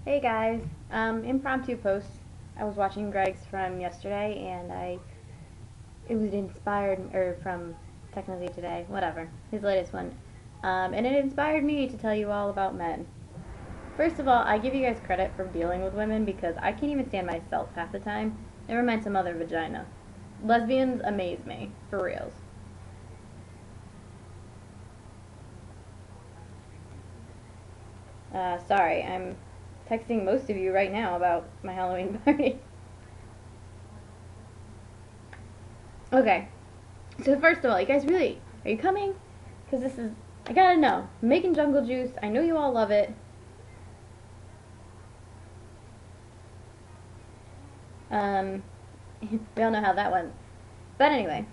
Hey guys, impromptu post. I was watching Greg's from yesterday, and it was inspired, or from technically today, whatever, his latest one, and it inspired me to tell you all about men. First of all, I give you guys credit for dealing with women because I can't even stand myself half the time. Never mind some other vagina. Lesbians amaze me, for reals. Sorry, I'm texting most of you right now about my Halloween party. Okay, so first of all, you guys really, are you coming? Because I gotta know. I'm making jungle juice. I know you all love it. Um, we all know how that went. But anyway,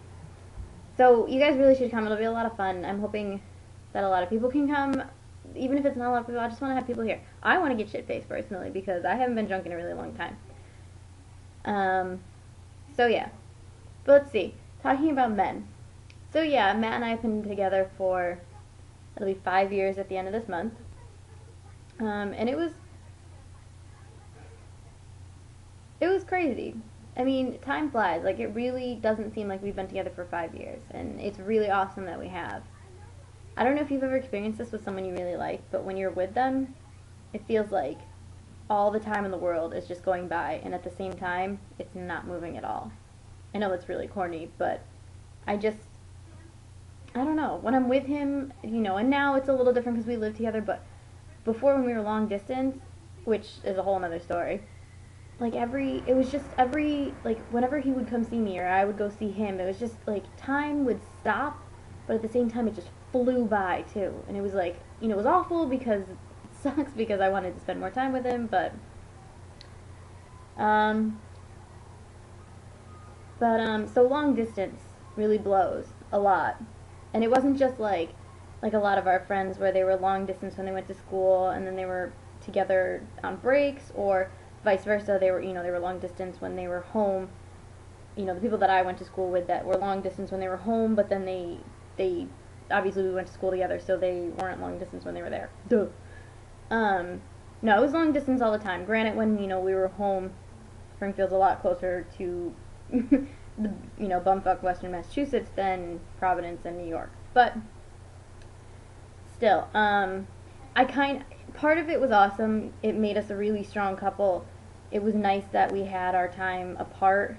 so you guys really should come. It'll be a lot of fun. I'm hoping that a lot of people can come. Even if it's not a lot of people, I just want to have people here. I want to get shit faced personally because I haven't been drunk in a really long time. Um, so yeah. But let's see. Talking about men. So yeah, Matt and I have been together for it'll be 5 years at the end of this month. And it was crazy. I mean, time flies. Like, it really doesn't seem like we've been together for 5 years, and it's really awesome that we have. I don't know if you've ever experienced this with someone you really like, but when you're with them, it feels like all the time in the world is just going by, and at the same time, it's not moving at all. I know it's really corny, but I just, I don't know. When I'm with him, and now it's a little different because we live together, but before when we were long distance, which is a whole other story, like it was just like whenever he would come see me or I would go see him, it was just like time would stop, but at the same time it just flew by too. And it was like, it was awful because it sucks because I wanted to spend more time with him, um, so long distance really blows a lot. And it wasn't just like a lot of our friends where they were long distance when they went to school and then they were together on breaks, or vice versa. They were long distance when they were home. The people that I went to school with that were long distance when they were home, but then they obviously we went to school together, so they weren't long distance when they were there. Duh. Um, no, it was long distance all the time. Granted, when we were home, Springfield's a lot closer to the bumfuck Western Massachusetts than Providence and New York, but still, I kind part of it was awesome. It made us a really strong couple. It was nice that we had our time apart,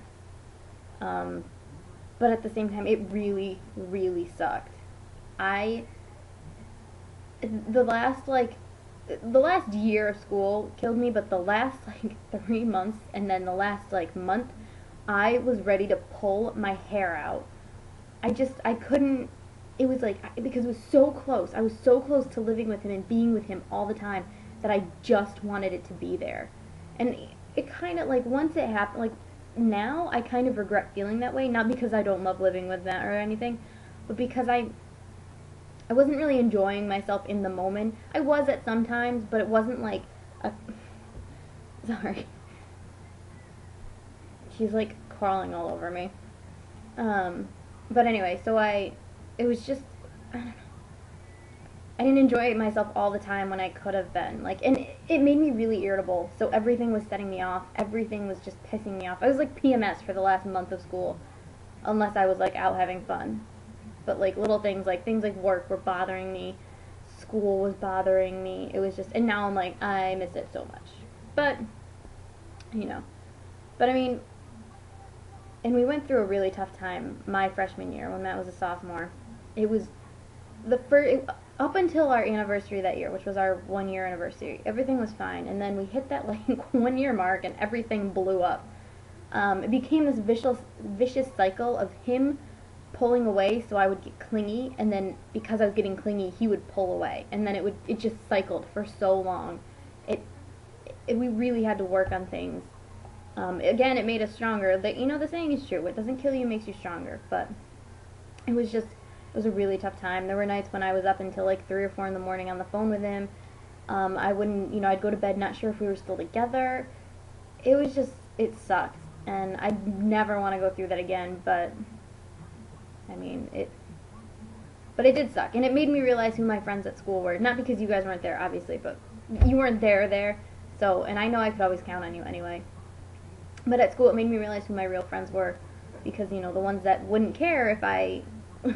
um, but at the same time, it really, really sucked. I the last like the last year of school killed me, but the last like 3 months and then the last like month, I was ready to pull my hair out. I couldn't. It was like because it was so close. I was so close to living with him and being with him all the time that I just wanted it to be there. And it kind of like once it happened, like now I kind of regret feeling that way. Not because I don't love living with them or anything, but because I wasn't really enjoying myself in the moment. I was at some times, but it wasn't like a. Sorry, she's like crawling all over me. Um, but anyway, it was just, I don't know. I didn't enjoy myself all the time when I could have been. Like, and it made me really irritable. So everything was setting me off. Everything was just pissing me off. I was like PMS for the last month of school, unless I was like out having fun. But like little things, like things like work were bothering me. School was bothering me. It was just, and now I'm like, I miss it so much. But, you know. But I mean, and we went through a really tough time my freshman year when Matt was a sophomore. It was the first up until our anniversary that year, which was our 1 year anniversary. Everything was fine, and then we hit that like 1 year mark, and everything blew up. It became this vicious cycle of him pulling away, so I would get clingy, and then because I was getting clingy, he would pull away, and then it just cycled for so long. It, we really had to work on things. Again, it made us stronger. The saying is true. What doesn't kill you makes you stronger. But it was a really tough time. There were nights when I was up until like 3 or 4 in the morning on the phone with him. I wouldn't, I'd go to bed not sure if we were still together. It was just, it sucked. And I never want to go through that again, but, I mean, but it did suck. And it made me realize who my friends at school were. Not because you guys weren't there, obviously, but you weren't there. So, and I know I could always count on you anyway. But at school, it made me realize who my real friends were, because you know the ones that wouldn't care if I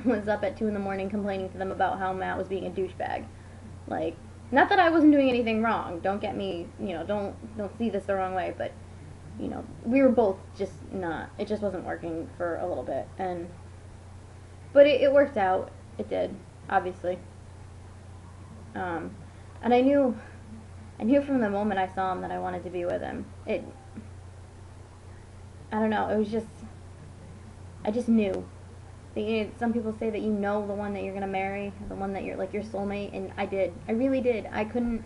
was up at 2 in the morning complaining to them about how Matt was being a douchebag. Like, not that I wasn't doing anything wrong. Don't get me, don't see this the wrong way. But we were both just not. It just wasn't working for a little bit, but it worked out. It did, obviously. And I knew from the moment I saw him that I wanted to be with him. I don't know. It was just, I just knew. Some people say that you know the one that you're gonna marry, the one that you're like your soulmate, and I did. I really did. I can't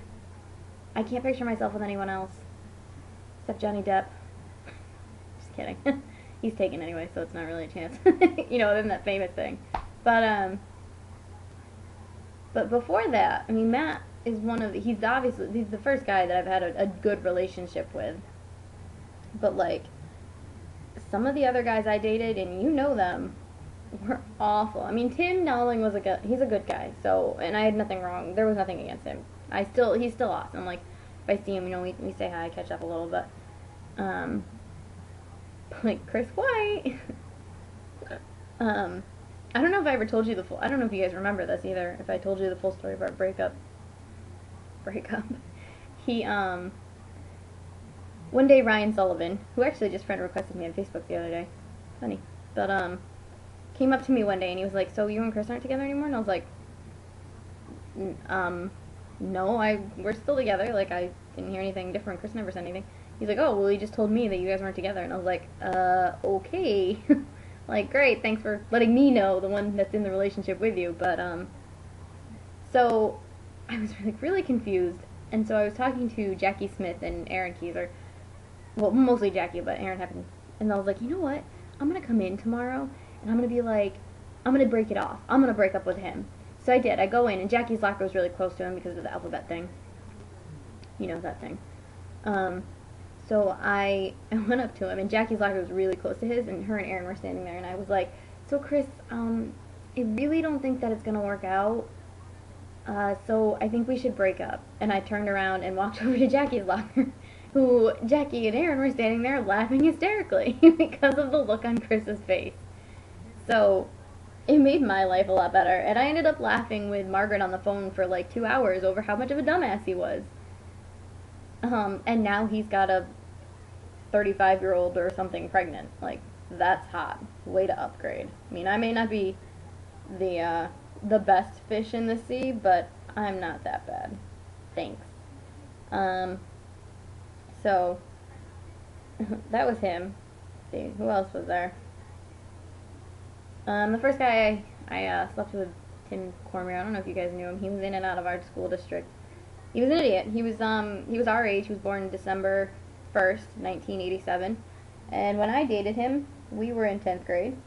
picture myself with anyone else except Johnny Depp. Just kidding. He's taken anyway, so it's not really a chance. Other than that famous thing. But before that, I mean, Matt is he's the first guy that I've had a good relationship with. But like, some of the other guys I dated, and you know them, were awful. I mean, Tim Dowling he's a good guy, so, and I had nothing wrong. There was nothing against him. He's still awesome. Like, if I see him, we say hi, catch up a little, but, like Chris White. I don't know if I ever told you I don't know if you guys remember this either, if I told you the full story of our breakup. He, one day Ryan Sullivan, who actually just friend requested me on Facebook the other day, funny, but, came up to me one day and he was like, so you and Chris aren't together anymore? And I was like, no, we're still together, like, I didn't hear anything different, Chris never said anything. He's like, oh, well, he just told me that you guys weren't together, and I was like, okay. Like, great, thanks for letting me know, the one that's in the relationship with you, but, so, I was really confused, and so I was talking to Jackie Smith and Aaron Kieser, well, mostly Jackie, but Aaron happened, and I was like, you know what, I'm gonna come in tomorrow, and I'm gonna be like, I'm gonna break it off, I'm gonna break up with him. So I did, I go in, and Jackie's locker was really close to him because of the alphabet thing, that thing, so I went up to him, and Jackie's locker was really close to his, and her and Aaron were standing there, and I was like, so Chris, I really don't think that it's going to work out, so I think we should break up. And I turned around and walked over to Jackie's locker, who Jackie and Aaron were standing there laughing hysterically because of the look on Chris's face. So it made my life a lot better, and I ended up laughing with Margaret on the phone for like 2 hours over how much of a dumbass he was. And now he's got a 35-year-old or something pregnant. Like, that's hot. Way to upgrade. I mean, I may not be the best fish in the sea, but I'm not that bad. Thanks. So, that was him. Let's see, who else was there? The first guy I slept with, Tim Cormier. I don't know if you guys knew him. He was in and out of our school district. He was an idiot. He was our age. He was born December 1st, 1987. And when I dated him, we were in 10th grade,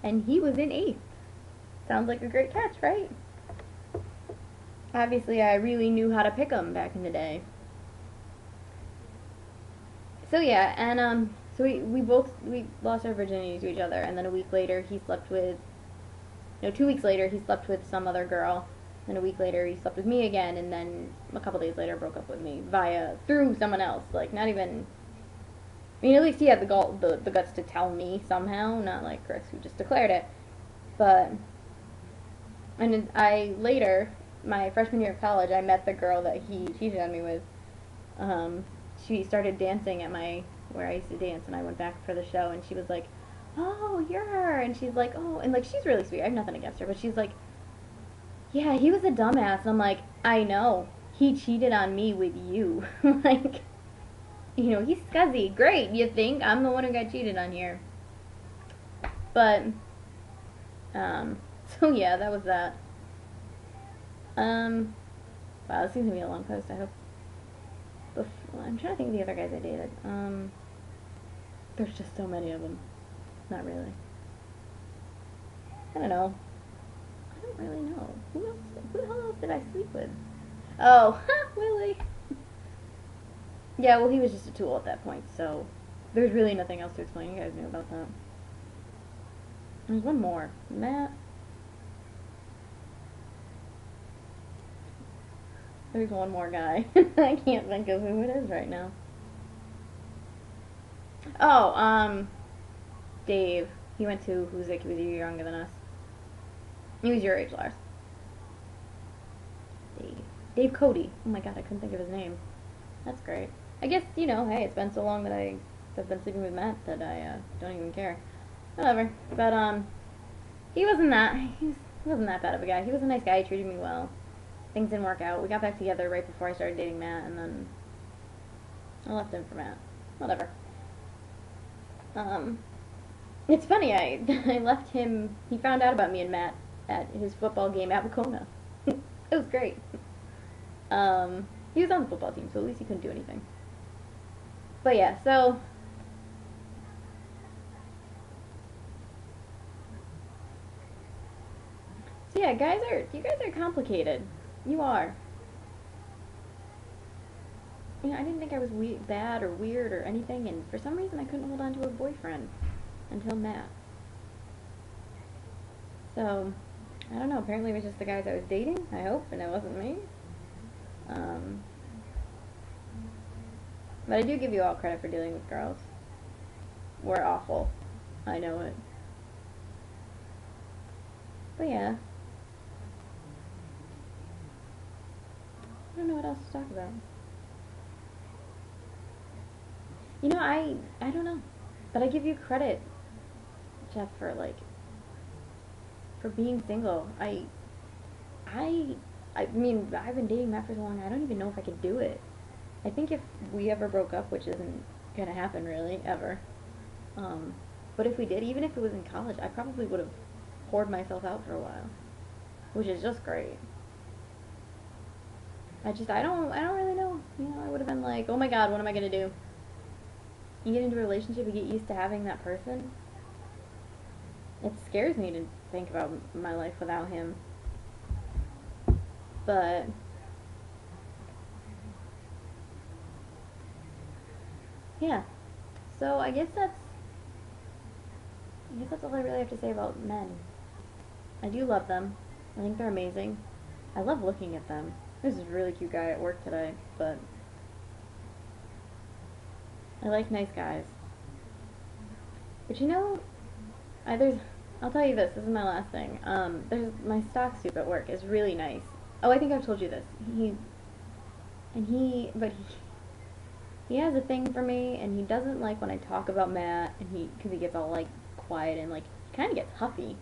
and he was in 8th. Sounds like a great catch, right? Obviously, I really knew how to pick him back in the day. So yeah, and so we lost our virginity to each other, and then a week later he slept with, 2 weeks later he slept with some other girl. Then a week later, he slept with me again, and then a couple days later, broke up with me through someone else. Like, not even. I mean, at least he had the guts to tell me somehow, not like Chris, who just declared it. But, and later, my freshman year of college, I met the girl that he cheated on me with. She started dancing at where I used to dance, and I went back for the show, and she was like, oh, you're her, and she's like, oh, and like, she's really sweet. I have nothing against her, but she's like, yeah, he was a dumbass. And I'm like, I know. He cheated on me with you. Like, he's scuzzy. Great, you think? I'm the one who got cheated on here. But, so yeah, that was that. Wow, this is going to be a long post, I hope. I'm trying to think of the other guys I dated. There's just so many of them. Not really. I don't know. I don't really know. Who the hell else did I sleep with? Oh, Willie. Yeah, well, he was just a tool at that point, so there's really nothing else to explain. You guys knew about that. There's one more. Matt. There's one more guy. I can't think of who it is right now. Oh, Dave. He went to Huzik. He was a year younger than us. He was your age, Lars. Dave. Dave Cody. Oh my god, I couldn't think of his name. That's great. I guess, you know, hey, it's been so long that I've been sleeping with Matt that I don't even care. Whatever. But, he wasn't he wasn't that bad of a guy. He was a nice guy. He treated me well. Things didn't work out. We got back together right before I started dating Matt, and then I left him for Matt. Whatever. It's funny, I left him, he found out about me and Matt at his football game at Wacona. It was great. He was on the football team, so at least he couldn't do anything. But yeah, so yeah, you guys are complicated. You are. You know, I didn't think I was bad or weird or anything, and for some reason I couldn't hold on to a boyfriend until Matt. So, I don't know, apparently it was just the guys I was dating, I hope, and it wasn't me. But I do give you all credit for dealing with girls. We're awful. I know it. But yeah. I don't know what else to talk about. You know, I don't know. But I give you credit, Jeff, for for being single. I mean, I've been dating Matt for so long, I don't even know if I could do it. I think if we ever broke up, which isn't gonna happen really, ever, but if we did, even if it was in college, I probably would have poured myself out for a while, which is just great. I don't really know. You know, I would have been like, oh my god, what am I gonna do? You get into a relationship, you get used to having that person. It scares me to think about my life without him. But yeah. So I guess that's all I really have to say about men. I do love them. I think they're amazing. I love looking at them. There's this really cute guy at work today, but I like nice guys. But you know, I'll tell you this is my last thing. There's my stock soup at work is really nice. Oh, I think I've told you this. He has a thing for me, and he doesn't like when I talk about Matt, and because he gets all quiet and he kind of gets huffy.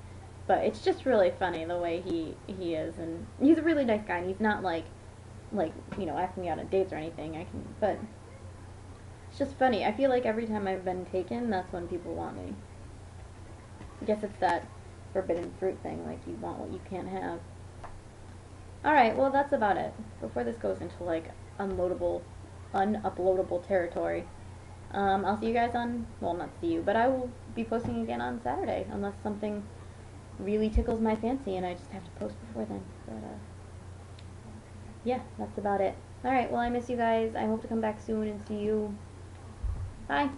But it's just really funny the way he is, and he's a really nice guy, and he's not you know, asking me out on dates or anything. But it's just funny. I feel like every time I've been taken, that's when people want me. I guess it's that forbidden fruit thing, like you want what you can't have. Alright, well that's about it. Before this goes into unuploadable territory. I'll see you guys well, not see you, but I will be posting again on Saturday, unless something really tickles my fancy and I just have to post before then. But, yeah, that's about it. Alright, well I miss you guys. I hope to come back soon and see you. Bye.